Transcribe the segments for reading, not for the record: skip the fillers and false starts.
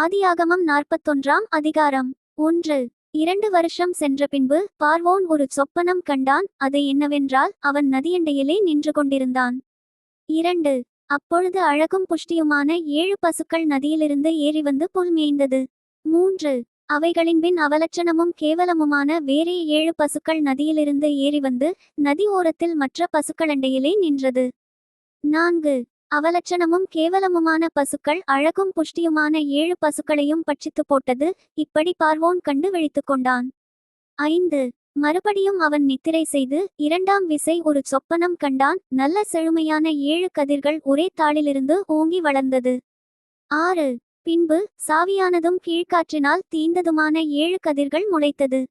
ஆதியாகமம் 41ஆம் அதிகாரம். 1. 2 வருஷம் சென்ற பின்பு பார்வோன் ஒரு சொப்பனம் கண்டான். அது என்னவென்றால், அவன் நதியண்டையிலே நின்று கொண்டிருந்தான். 2. அப்பொழுது அழகும் புஷ்டியுமான 7 பசுக்கள் நதியிலிருந்து ஏறி வந்து புல் மேய்ந்தது. 3. அவைகளின்பின் அவலட்சணமும் கேவலமுமான வேறே 7 பசுக்கள் நதியிலிருந்து ஏறி வந்து நதி ஓரத்தில் மற்ற பசுக்களண்டையிலே நின்றது. 4. அவலட்சணமும் கேவலமுமான பசுக்கள் அழகும் புஷ்டியுமான 7 பசுக்களையும் பட்சித்து போட்டது. இப்படி பார்வோன் கண்டு விழித்து கொண்டான். 5. மறுபடியும் அவன் நித்திரை செய்து 2ஆம் விசை ஒரு சொப்பனம் கண்டான். நல்ல செழுமையான 7 கதிர்கள் ஒரே தாளிலிருந்து ஓங்கி வளர்ந்தது. 6. பின்பு சாவியானதும் கீழ்காற்றினால் தீந்ததுமான 7 கதிர்கள் முளைத்தது.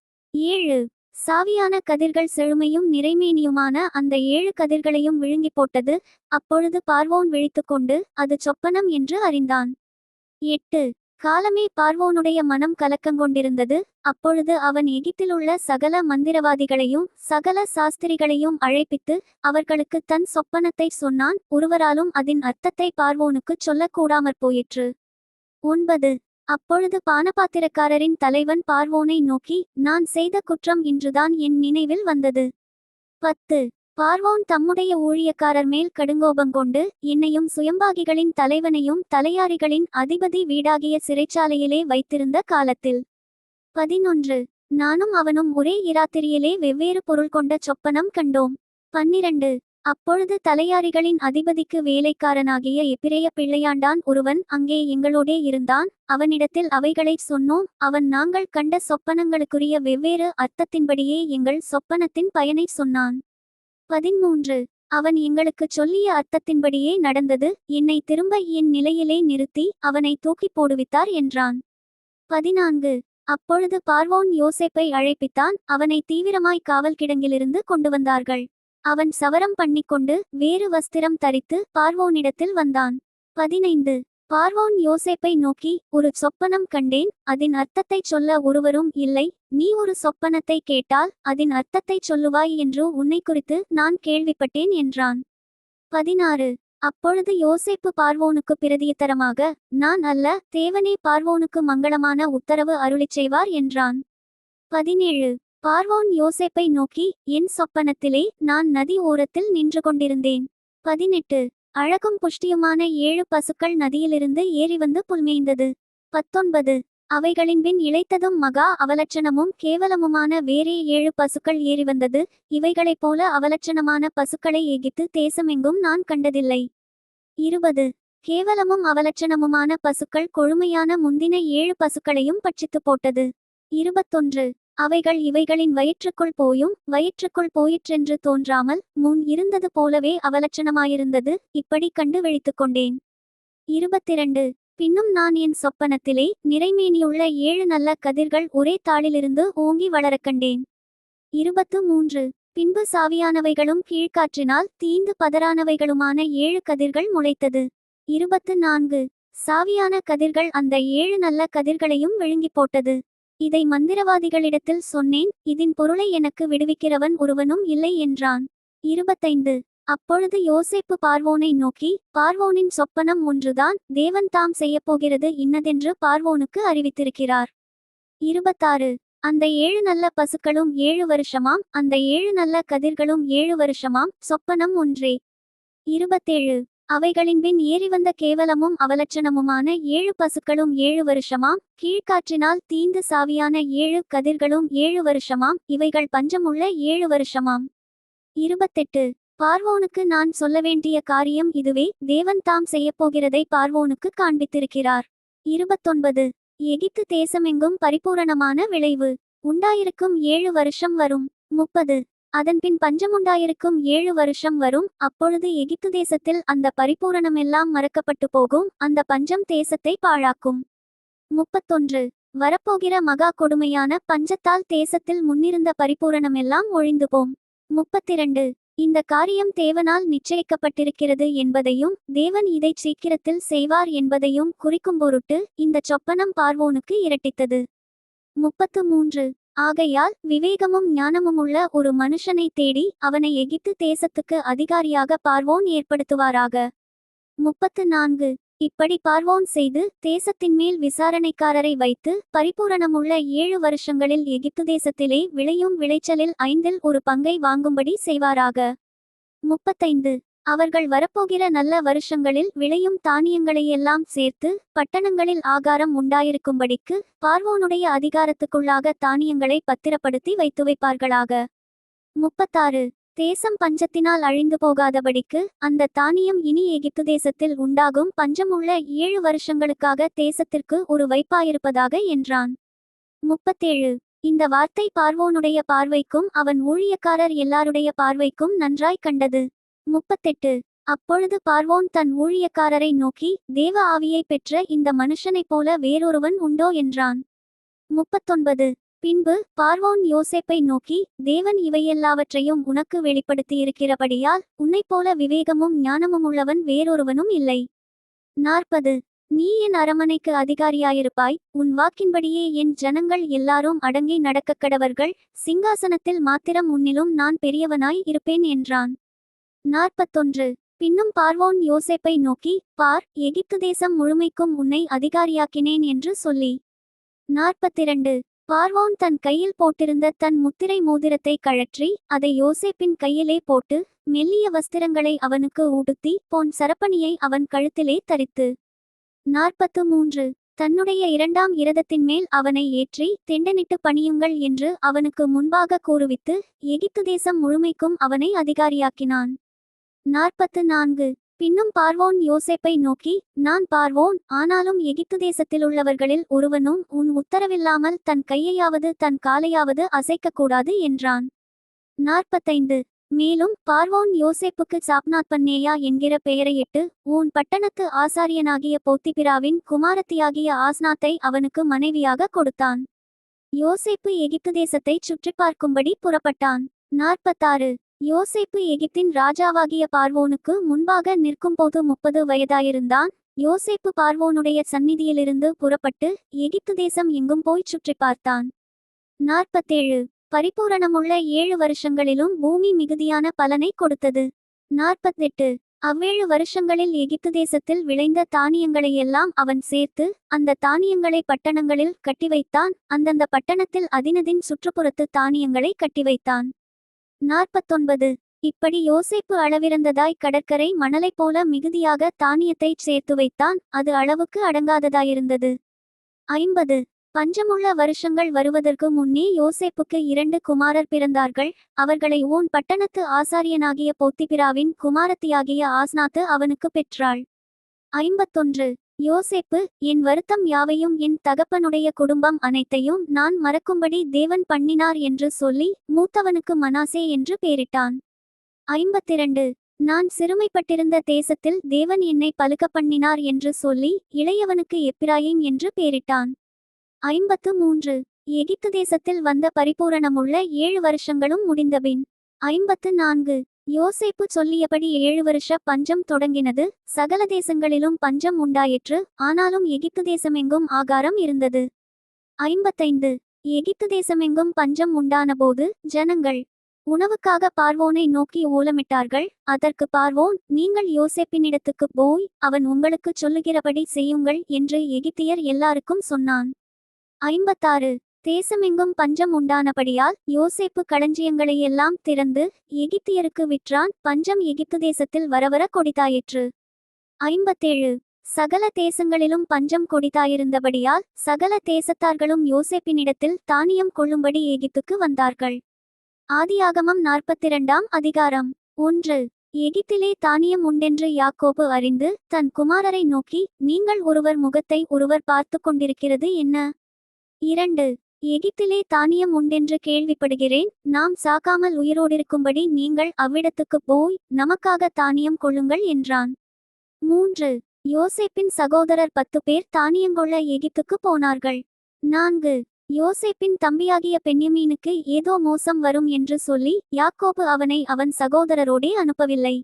7. சாவியான கதிர்கள் செழுமையும் நிறைமேனியுமான அந்த 7 கதிர்களையும் விழுங்கி போட்டது. அப்பொழுது பார்வோன் விழித்துக்கொண்டு அது சொப்பனம் என்று அறிந்தான். 8. காலமே பார்வோனுடைய மனம் கலக்கங்கொண்டிருந்தது. அப்பொழுது அவன் எகிப்திலுள்ள சகல மந்திரவாதிகளையும் சகல சாஸ்திரிகளையும் அழைப்பித்து அவர்களுக்கு தன் சொப்பனத்தை சொன்னான். ஒருவராலும் அதன் அர்த்தத்தை பார்வோனுக்குச் சொல்லக்கூடாமற் போயிற்று. 9. அப்பொழுது பானபாத்திரக்காரரின் தலைவன் பார்வோனை நோக்கி, நான் செய்த குற்றம் இன்றுதான் என் நினைவில் வந்தது. 10. பார்வோன் தம்முடைய ஊழியக்காரர் மேல் கடுங்கோபங்கொண்டு என்னையும் சுயம்பாகிகளின் தலைவனையும் தலையாரிகளின் அதிபதி வீடாகிய சிறைச்சாலையிலே வைத்திருந்த காலத்தில். 11. நானும் அவனும் ஒரே இராத்திரியிலே வெவ்வேறு பொருள் கொண்ட சொப்பனம் கண்டோம். 12. அப்பொழுது தலையாரிகளின் அதிபதிக்கு வேலைக்காரனாகிய எபிரேய பிள்ளையாண்டான் ஒருவன் அங்கே எங்களோடே இருந்தான். அவனிடத்தில் அவைகளைச் சொன்னோம். அவன் நாங்கள் கண்ட சொப்பனங்களுக்குரிய வெவ்வேறு அர்த்தத்தின்படியே எங்கள் சொப்பனத்தின் பயனை சொன்னான். 13. அவன் எங்களுக்குச் சொல்லிய அர்த்தத்தின்படியே நடந்தது. என்னை திரும்ப என் நிலையிலே நிறுத்தி அவனை தூக்கி போடுவித்தார் என்றான். 14. அப்பொழுது பார்வோன் யோசேப்பை அழைப்பித்தான். அவனை தீவிரமாய் காவல் கிடங்கிலிருந்து கொண்டு வந்தார்கள். அவன் சவரம் பண்ணிக்கொண்டு வேறு வஸ்திரம் தரித்து பார்வோனிடத்தில் வந்தான். 15. பார்வோன் யோசேப்பை நோக்கி, ஒரு சொப்பனம் கண்டேன். அதன் அர்த்தத்தைச் சொல்ல ஒருவரும் இல்லை. நீ ஒரு சொப்பனத்தை கேட்டால் அதன் அர்த்தத்தைச் சொல்லுவாய் என்று உன்னை குறித்து நான் கேள்விப்பட்டேன் என்றான். 16. அப்பொழுது யோசேப்பு பார்வோனுக்கு பிரதியுத்தரமாக, நான் அல்ல, தேவனே பார்வோனுக்கு மங்களமான உத்தரவு அருளிச் செய்வார் என்றான். 17. பார்வோன் யோசேப்பை நோக்கி, என் சொப்பனத்திலே நான் நதி ஓரத்தில் நின்று கொண்டிருந்தேன். 18. அழகும் புஷ்டியுமான 7 பசுக்கள் நதியிலிருந்து ஏறி வந்து புல்மேய்ந்தது. 19. அவைகளின்பின் இளைத்ததும் மகா அவலட்சணமும் கேவலமுமான வேறே 7 பசுக்கள் ஏறி வந்தது. இவைகளைப் போல அவலட்சணமான பசுக்களை எகிப்து தேசமெங்கும் நான் கண்டதில்லை. 20. கேவலமும் அவலட்சணமுமான பசுக்கள் கொழுமையான முந்தின 7 பசுக்களையும் பட்சித்து போட்டது. 21. அவைகள் இவைகளின் வயிற்றுக்குள் போயும் வயிற்றுக்குள் போயிற்றென்று தோன்றாமல் முன் இருந்தது போலவே அவலட்சணமாயிருந்தது. இப்படி கண்டு விழித்துக்கொண்டேன். 22. பின்னும் நான் என் சொப்பனத்திலே நிறைமேனியுள்ள 7 நல்ல கதிர்கள் ஒரே தாளிலிருந்து ஓங்கி வளரக் கண்டேன். 23. பின்பு சாவியானவைகளும் கீழ்காற்றினால் தீந்து பதறானவைகளுமான 7 கதிர்கள் முளைத்தது. 24. சாவியான கதிர்கள் அந்த 7 நல்ல கதிர்களையும் விழுங்கி போட்டது. இதை மந்திரவாதிகளிடத்தில் சொன்னேன். இதன் பொருளை எனக்கு விடுவிக்கிறவன் ஒருவனும் இல்லை என்றான். 25. அப்பொழுது யோசேப்பு பார்வோனை நோக்கி, பார்வோனின் சொப்பனம் ஒன்றுதான். தேவன் தாம் செய்யப்போகிறது இன்னதென்று பார்வோனுக்கு அறிவித்திருக்கிறார். 26. அந்த 7 நல்ல பசுக்களும் 7 வருஷமாம். அந்த 7 நல்ல கதிர்களும் 7 வருஷமாம். சொப்பனம் ஒன்றே. 27. அவைகளின்பின் ஏறிவந்த கேவலமும் அவலட்சணமுமான 7 பசுக்களும் 7 வருஷமாம். கீழ்காற்றினால் தீந்து சாவியான 7 கதிர்களும் 7 வருஷமாம். இவைகள் பஞ்சமுள்ள 7 வருஷமாம். 28. பார்வோனுக்கு நான் சொல்ல வேண்டிய காரியம் இதுவே. தேவன் தாம் செய்யப்போகிறதை பார்வோனுக்கு காண்பித்திருக்கிறார். 29. எகிப்து தேசமெங்கும் பரிபூரணமான விளைவு உண்டாயிருக்கும் 7 வருஷம் வரும். 30. அதன்பின் பஞ்சமுண்டாயிருக்கும் 7 வருஷம் வரும். அப்பொழுது எகிப்து தேசத்தில் அந்த பரிபூரணமெல்லாம் மறக்கப்பட்டு போகும். அந்த பஞ்சம் தேசத்தை பாழாக்கும். 31. வரப்போகிற மகா கொடுமையான பஞ்சத்தால் தேசத்தில் முன்னிருந்த பரிபூரணமெல்லாம் ஒழிந்து போம். 32. இந்த காரியம் தேவனால் நிச்சயிக்கப்பட்டிருக்கிறது என்பதையும் தேவன் இதைச் சீக்கிரத்தில் செய்வார் என்பதையும் குறிக்கும் பொருட்டு இந்த சொப்பனம் பார்வோனுக்கு இரட்டித்தது. 33. ஆகையால் விவேகமும் ஞானமுமுள்ள ஒரு மனுஷனை தேடி அவனை எகிப்து தேசத்துக்கு அதிகாரியாக பார்வோன் ஏற்படுத்துவாராக. 34. இப்படி பார்வோன் செய்து தேசத்தின் மேல் விசாரணைக்காரரை வைத்து பரிபூரணமுள்ள 7 வருஷங்களில் எகிப்து தேசத்திலே விளையும் விளைச்சலில் 1/5 வாங்கும்படி செய்வாராக. 35 அவர்கள் வரப்போகிற நல்ல வருஷங்களில் விளையும் தானியங்களையெல்லாம் சேர்த்து பட்டணங்களில் ஆகாரம் உண்டாயிருக்கும்படிக்கு பார்வோனுடைய அதிகாரத்துக்குள்ளாக தானியங்களை பத்திரப்படுத்தி வைப்பார்களாக. 36 தேசம் பஞ்சத்தினால் அழிந்து போகாதபடிக்கு அந்த தானியம் இனி எகிப்து தேசத்தில் உண்டாகும் பஞ்சமுள்ள 7 வருஷங்களுக்காக தேசத்திற்கு ஒரு வைப்பாயிருப்பதாக என்றான். 37 இந்த வார்த்தை பார்வோனுடைய பார்வைக்கும் அவன் ஊழியக்காரர் எல்லாருடைய பார்வைக்கும் நன்றாய் கண்டது. 38 அப்பொழுது பார்வோன் தன் ஊழியக்காரரை நோக்கி, தேவ ஆவியை பெற்ற இந்த மனுஷனைப் போல வேறொருவன் உண்டோ என்றான். 39 பின்பு பார்வோன் யோசேப்பை நோக்கி, தேவன் இவையெல்லாவற்றையும் உனக்கு வெளிப்படுத்தியிருக்கிறபடியால் உன்னைப்போல விவேகமும் ஞானமும் உள்ளவன் வேறொருவனும் இல்லை. 40 நீ என் அரமனைக்கு அதிகாரியாயிருப்பாய், உன் வாக்கின்படியே என் ஜனங்கள் எல்லாரும் அடங்கி நடக்கக்கடவர்கள், சிங்காசனத்தில் மாத்திரம் உன்னிலும் நான் பெரியவனாய் இருப்பேன் என்றான். 41 பின்னும் பார்வோன் யோசேப்பை நோக்கி, பார், எகிப்து தேசம் முழுமைக்கும் உன்னை அதிகாரியாக்கினேன் என்று சொல்லி. 42 பார்வோன் தன் கையில் போட்டிருந்த தன் முத்திரை மோதிரத்தை கழற்றி அதை யோசேப்பின் கையிலே போட்டு மெல்லிய வஸ்திரங்களை அவனுக்கு உடுத்தி பொன் சரப்பணியை அவன் கழுத்திலே தரித்து. 43 தன்னுடைய 2ஆம் இரதத்தின் மேல் அவனை ஏற்றி தெண்டனிட்டு பணியுங்கள் என்று அவனுக்கு முன்பாக கூறுவித்து எகிப்து தேசம் முழுமைக்கும் அவனை அதிகாரியாக்கினான். 44 பின்னும் பார்வோன் யோசேப்பை நோக்கி, நான் பார்வோன், ஆனாலும் எகிப்து தேசத்திலுள்ளவர்களில் ஒருவனும் உன் உத்தரவில்லாமல் தன் கையையாவது தன் காலையாவது அசைக்கக்கூடாது என்றான். 45 மேலும் பார்வோன் யோசேப்புக்கு சாப்நாத்பன்னேயா என்கிற பெயரையிட்டு ஊன் பட்டணத்து ஆசாரியனாகிய போத்திபிராவின் குமாரத்தியாகிய ஆஸ்நாத்தை அவனுக்கு மனைவியாக கொடுத்தான். யோசேப்பு எகிப்து தேசத்தை சுற்றி பார்க்கும்படி புறப்பட்டான். 46 யோசேப்பு எகிப்தின் ராஜாவாகிய பார்வோனுக்கு முன்பாக நிற்கும்போது 30 வயதாயிருந்தான். யோசேப்பு பார்வோனுடைய சந்நிதியிலிருந்து புறப்பட்டு எகிப்து தேசம் எங்கும் போய் சுற்றி பார்த்தான். 47 பரிபூரணமுள்ள 7 வருஷங்களிலும் பூமி மிகுதியான பலனை கொடுத்தது. 48 அவ்வேழு வருஷங்களில் எகிப்து தேசத்தில் விளைந்த தானியங்களையெல்லாம் அவன் சேர்த்து அந்த தானியங்களை பட்டணங்களில் கட்டிவைத்தான். அந்தந்த பட்டணத்தில் அதினதின் சுற்றுப்புறத்து தானியங்களை கட்டிவைத்தான். 49 இப்படி யோசேப்பு அளவிறந்ததாய் கடற்கரை மணலைப் போல மிகுதியாக தானியத்தைச் சேர்த்து வைத்தான். அது அளவுக்கு அடங்காததாயிருந்தது. 50 பஞ்சமுள்ள வருஷங்கள் வருவதற்கு முன்னே யோசேப்புக்கு 2 குமாரர் பிறந்தார்கள். அவர்களை ஊன் பட்டணத்து ஆசாரியனாகிய போத்திபிராவின் குமாரத்தியாகிய ஆஸ்நாத்து அவனுக்கு பெற்றாள். 51 யோசேப்பு, என் வருத்தம் யாவையும் என் தகப்பனுடைய குடும்பம் அனைத்தையும் நான் மறக்கும்படி தேவன் பண்ணினார் என்று சொல்லி மூத்தவனுக்கு மனாசே என்று பெயரிட்டான். 52 நான் சிறுமைப்பட்டிருந்த தேசத்தில் தேவன் என்னை பலுக்க பண்ணினார் என்று சொல்லி இளையவனுக்கு எப்பிராயிம் என்று பெயரிட்டான். 53 எகிப்து தேசத்தில் வந்த பரிபூரணமுள்ள 7 வருஷங்களும் முடிந்தபின். 54 யோசேப்பு சொல்லியபடி 7 வருஷ பஞ்சம் தொடங்கினது. சகல தேசங்களிலும் பஞ்சம் உண்டாயிற்று, ஆனாலும் எகிப்து தேசமெங்கும் ஆகாரம் இருந்தது. 55 எகிப்து தேசமெங்கும் பஞ்சம் உண்டானபோது ஜனங்கள் உணவுக்காக பார்வோனை நோக்கி ஓலமிட்டார்கள். அதற்கு பார்வோன், நீங்கள் யோசேப்பினிடத்துக்கு போய் அவன் உங்களுக்கு சொல்லுகிறபடி செய்யுங்கள் என்று எகிப்தியர் எல்லாருக்கும் சொன்னான். 56 தேசமெங்கும் பஞ்சம் உண்டானபடியால் யோசேப்பு களஞ்சியங்களையெல்லாம் திறந்து எகிப்தியருக்கு விற்றான். பஞ்சம் எகிப்து தேசத்தில் வரவர கொடிதாயிற்று. 57 சகல தேசங்களிலும் பஞ்சம் கொடிதாயிருந்தபடியால் சகல தேசத்தார்களும் யோசேப்பினிடத்தில் தானியம் கொள்ளும்படி எகிப்துக்கு வந்தார்கள். ஆதியாகமம் 42ஆம் அதிகாரம். 1 எகிப்திலே தானியம் உண்டென்று யாக்கோபு அறிந்து தன் குமாரரை நோக்கி, நீங்கள் ஒருவர் முகத்தை ஒருவர் பார்த்து கொண்டிருக்கிறது என்ன? 2 எகிப்திலே தானியம் உண்டென்று கேள்விப்படுகிறேன். நாம் சாக்காமல் உயிரோடிருக்கும்படி நீங்கள் அவ்விடத்துக்கு போய் நமக்காக தானியம் கொள்ளுங்கள் என்றான். 3 யோசேப்பின் சகோதரர் 10 பேர் தானியங்கொள்ள எகிப்துக்கு போனார்கள். 4 யோசேப்பின் தம்பியாகிய பென்யமீனுக்கு ஏதோ மோசம் வரும் என்று சொல்லி யாக்கோபு அவனை அவன் சகோதரரோடே அனுப்பவில்லை.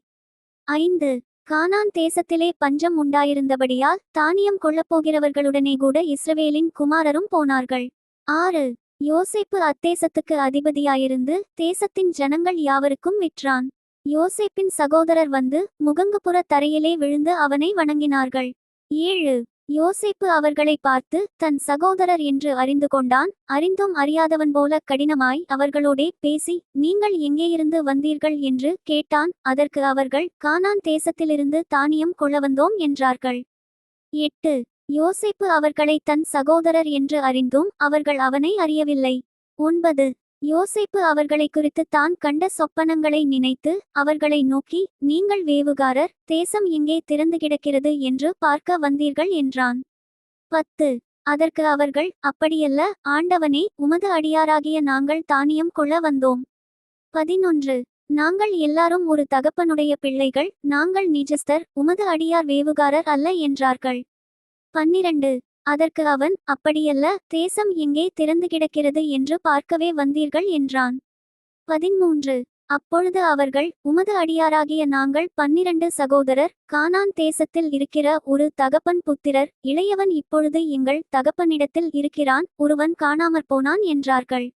5 கானான் தேசத்திலே பஞ்சம் உண்டாயிருந்தபடியால் தானியம் கொள்ளப்போகிறவர்களுடனே கூட இஸ்ரவேலின் குமாரரும் போனார்கள். 6 யோசேப்பு அத்தேசத்துக்கு அதிபதியாயிருந்து தேசத்தின் ஜனங்கள் யாவருக்கும் விற்றான். யோசேப்பின் சகோதரர் வந்து முகங்குப்புற தரையிலே விழுந்து அவனை வணங்கினார்கள். 7. யோசேப்பு அவர்களை பார்த்து தன் சகோதரர் என்று அறிந்து கொண்டான். அறிந்தும் அறியாதவன் போல கடினமாய் அவர்களோடே பேசி, நீங்கள் எங்கேயிருந்து வந்தீர்கள் என்று கேட்டான். அதற்கு அவர்கள், கானான் தேசத்திலிருந்து தானியம் கொள்ள வந்தோம் என்றார்கள். 8. யோசேப்பு அவர்களை தன் சகோதரர் என்று அறிந்தும் அவர்கள் அவனை அறியவில்லை. 9. யோசேப்பு அவர்களை குறித்து தான் கண்ட சொப்பனங்களை நினைத்து அவர்களை நோக்கி, நீங்கள் வேவுகாரர், தேசம் எங்கே திறந்து கிடக்கிறது என்று பார்க்க வந்தீர்கள் என்றான். 10. அதற்கு அவர்கள், அப்படியல்ல ஆண்டவனே, உமது அடியாராகிய நாங்கள் தானியம் கொள்ள வந்தோம். 11. நாங்கள் எல்லாரும் ஒரு தகப்பனுடைய பிள்ளைகள், நாங்கள் நிஜஸ்தர், உமது அடியார் வேவுகாரர் அல்ல என்றார்கள். 12. அதற்கு அவன், அப்படியல்ல, தேசம் எங்கே திறந்து கிடக்கிறது என்று பார்க்கவே வந்தீர்கள் என்றான். 13. அப்பொழுது அவர்கள், உமது அடியாராகிய நாங்கள் 12 சகோதரர், கானான் தேசத்தில் இருக்கிற ஒரு தகப்பன் புத்திரர், இளையவன் இப்பொழுது எங்கள் தகப்பனிடத்தில் இருக்கிறான், ஒருவன் காணாமற் போனான் என்றார்கள்.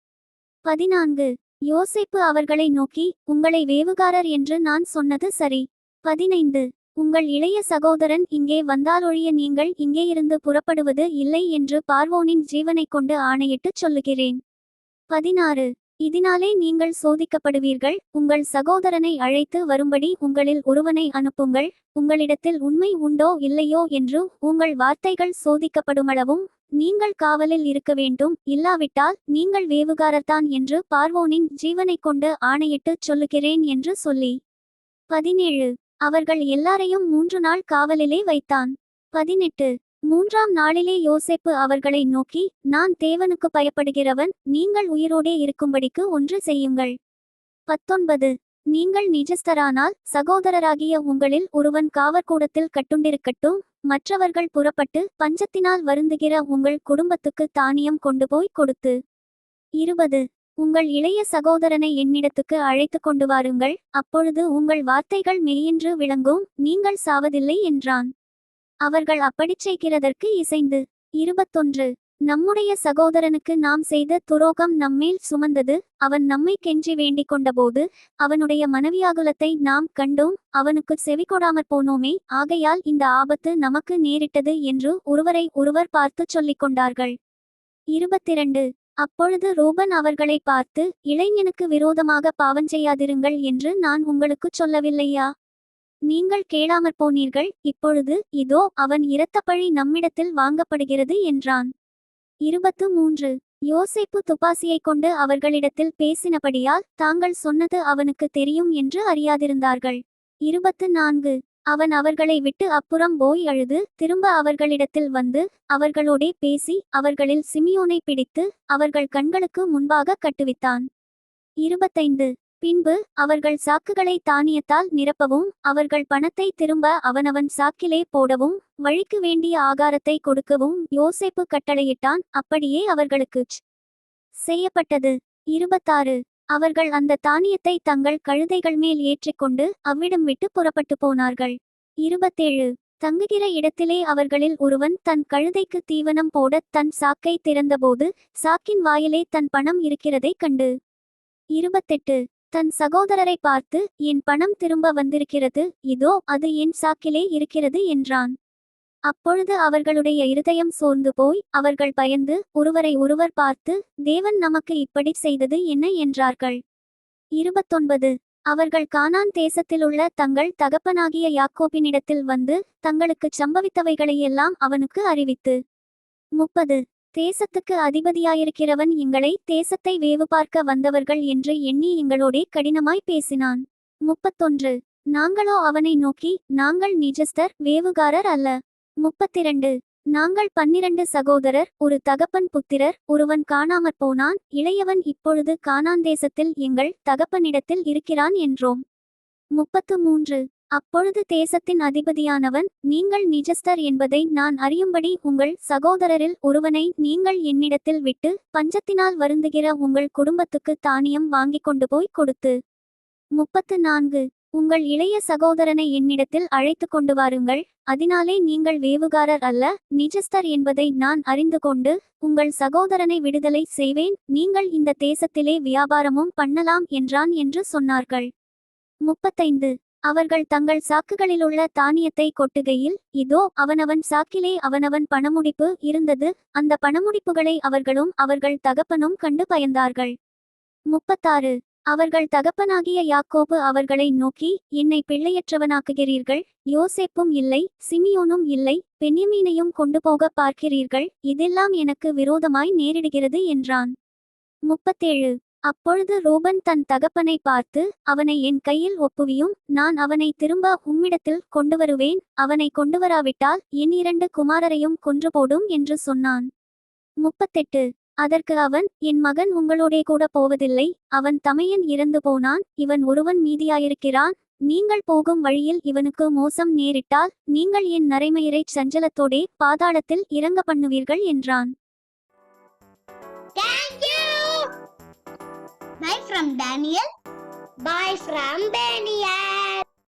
14. யோசேப்பு அவர்களை நோக்கி, உங்களை வேவுகாரர் என்று நான் சொன்னது சரி. 15. உங்கள் இளைய சகோதரன் இங்கே வந்தாலொழிய நீங்கள் இங்கேயிருந்து புறப்படுவது இல்லை என்று பார்வோனின் ஜீவனைக் கொண்டு ஆணையிட்டுச் சொல்லுகிறேன். 16. இதனாலே நீங்கள் சோதிக்கப்படுவீர்கள். உங்கள் சகோதரனை அழைத்து வரும்படி உங்களில் ஒருவனை அனுப்புங்கள். உங்களிடத்தில் உண்மை உண்டோ இல்லையோ என்று உங்கள் வார்த்தைகள் சோதிக்கப்படுமளவும் நீங்கள் காவலில் இருக்க வேண்டும். இல்லாவிட்டால் நீங்கள் வேவுகாரர்தான் என்று பார்வோனின் ஜீவனைக் கொண்டு ஆணையிட்டுச் சொல்லுகிறேன் என்று சொல்லி. 17. அவர்கள் எல்லாரையும் 3 நாள் காவலிலே வைத்தான். 18. 3ஆம் நாளிலே யோசேப்பு அவர்களை நோக்கி, நான் தேவனுக்கு பயப்படுகிறவன், நீங்கள் உயிரோடே இருக்கும்படிக்கு ஒன்று செய்யுங்கள். 19. நீங்கள் நிஜஸ்தரானால் சகோதரராகிய உங்களில் ஒருவன் காவற்கூடத்தில் கட்டுண்டிருக்கட்டும். மற்றவர்கள் புறப்பட்டு பஞ்சத்தினால் வருந்துகிற உங்கள் குடும்பத்துக்கு தானியம் கொண்டு போய் கொடுத்து. 20. உங்கள் இளைய சகோதரனை என்னிடத்துக்கு அழைத்து கொண்டு வாருங்கள், அப்பொழுது உங்கள் வார்த்தைகள் மெய்யென்று விளங்கும், நீங்கள் சாவதில்லை என்றான். அவர்கள் அப்படிச் செய்கிறதற்கு இசைந்து. 21. நம்முடைய சகோதரனுக்கு நாம் செய்த துரோகம் நம்மேல் சுமந்தது. அவன் நம்மை கெஞ்சி வேண்டிக் கொண்டபோது அவனுடைய மனைவியாகுலத்தை நாம் கண்டோம், அவனுக்கு செவிகொடாமற் போனோமே, ஆகையால் இந்த ஆபத்து நமக்கு நேரிட்டது என்று ஒருவரை ஒருவர் பார்த்து சொல்லிக் கொண்டார்கள். 22. அப்பொழுது ரூபன் அவர்களை பார்த்து, இளைஞனுக்கு விரோதமாக பாவஞ்செய்யாதிருங்கள் என்று நான் உங்களுக்குச் சொல்லவில்லையா? நீங்கள் கேளாமற் போனீர்கள். இப்பொழுது இதோ அவன் இரத்தப்பழி நம்மிடத்தில் வாங்கப்படுகிறது என்றான். 23. யோசேப்பு துப்பாசியைக் கொண்டு அவர்களிடத்தில் பேசினபடியால் தாங்கள் சொன்னது அவனுக்கு தெரியும் என்று அறியாதிருந்தார்கள். 24. அவன் அவர்களை விட்டு அப்புறம் போய் அழுது திரும்ப அவர்களிடத்தில் வந்து அவர்களோடே பேசி அவர்களில் சிமியோனை பிடித்து அவர்கள் கண்களுக்கு முன்பாக கட்டுவித்தான். 25. பின்பு அவர்கள் சாக்குகளை தானியத்தால் நிரப்பவும் அவர்கள் பணத்தை திரும்ப அவனவன் சாக்கிலே போடவும் வழிக்கு வேண்டிய ஆகாரத்தை கொடுக்கவும் யோசேப்பு கட்டளையிட்டான். அப்படியே அவர்களுக்குச் செய்யப்பட்டது. 26. அவர்கள் அந்த தானியத்தை தங்கள் கழுதைகள் மேல் ஏற்றிக்கொண்டு அவ்விடம் விட்டு புறப்பட்டு போனார்கள். 27. தங்குகிற இடத்திலே அவர்களில் ஒருவன் தன் கழுதைக்கு தீவனம் போட தன் சாக்கை திறந்தபோது சாக்கின் வாயிலே தன் பணம் இருக்கிறதைக் கண்டு. 28. தன் சகோதரரை பார்த்து, என் பணம் திரும்ப வந்திருக்கிறது, இதோ அது என் சாக்கிலே இருக்கிறது என்றான். அப்பொழுது அவர்களுடைய இருதயம் சோர்ந்து போய் அவர்கள் பயந்து ஒருவரை ஒருவர் பார்த்து, தேவன் நமக்கு இப்படி செய்தது என்ன என்றார்கள். 29. அவர்கள் கானான் தேசத்திலுள்ள தங்கள் தகப்பனாகிய யாக்கோபினிடத்தில் வந்து தங்களுக்குச் சம்பவித்தவைகளையெல்லாம் அவனுக்கு அறிவித்து. 30. தேசத்துக்கு அதிபதியாயிருக்கிறவன் எங்களை தேசத்தை வேவு பார்க்க வந்தவர்கள் என்று எண்ணி எங்களோடே கடினமாய் பேசினான். 31. நாங்களோ அவனை நோக்கி, நாங்கள் நிஜஸ்தர், வேவுகாரர் அல்ல. 32. நாங்கள் 12 சகோதரர், ஒரு தகப்பன் புத்திரர், ஒருவன் காணாமற் போனான், இளையவன் இப்பொழுது கானான் தேசத்தில் எங்கள் தகப்பனிடத்தில் இருக்கிறான் என்றோம். 33. அப்பொழுது தேசத்தின் அதிபதியானவன், நீங்கள் நிஜஸ்தர் என்பதை நான் அறியும்படி உங்கள் சகோதரரில் ஒருவனை நீங்கள் என்னிடத்தில் விட்டு பஞ்சத்தினால் வருந்துகிற உங்கள் குடும்பத்துக்கு தானியம் வாங்கிக் கொண்டு போய் கொடுத்து. 34. உங்கள் இளைய சகோதரனை என்னிடத்தில் அழைத்து கொண்டு வாருங்கள், அதனாலே நீங்கள் வேவுகாரர் அல்ல, நிஜஸ்தர் என்பதை நான் அறிந்து கொண்டு உங்கள் சகோதரனை விடுதலை செய்வேன், நீங்கள் இந்த தேசத்திலே வியாபாரமும் பண்ணலாம் என்றான் என்று சொன்னார்கள். 35. அவர்கள் தங்கள் சாக்குகளிலுள்ள தானியத்தை கொட்டுகையில் இதோ அவனவன் சாக்கிலே அவனவன் பணமுடிப்பு இருந்தது. அந்த பணமுடிப்புகளை அவர்களும் அவர்கள் தகப்பனும் கண்டு பயந்தார்கள். 36. அவர்கள் தகப்பனாகிய யாக்கோபு அவர்களை நோக்கி, என்னை பிள்ளையற்றவனாக்குகிறீர்கள். யோசேப்பும் இல்லை, சிமியோனும் இல்லை, பென்யமீனையும் கொண்டு போக பார்க்கிறீர்கள். இதெல்லாம் எனக்கு விரோதமாய் நேரிடுகிறது என்றான். 37. அப்பொழுது ரூபன் தன் தகப்பனை பார்த்து, அவனை என் கையில் ஒப்புவியும், நான் அவனை திரும்ப உம்மிடத்தில் கொண்டுவருவேன். அவனை கொண்டுவராவிட்டால் என் 2 குமாரரையும் கொன்றுபோடும் என்று சொன்னான். 38. அதற்கு அவன், என் மகன் உங்களோடே கூட போவதில்லை. அவன் தமையன் இறந்து போனான், இவன் ஒருவன் மீதியாயிருக்கிறான். நீங்கள் போகும் வழியில் இவனுக்கு மோசம் நேரிட்டால் நீங்கள் என் நரைமயிரைச் சஞ்சலத்தோடே பாதாளத்தில் இறங்க பண்ணுவீர்கள் என்றான். Thank you. Bye from Daniel. Bye from Daniel.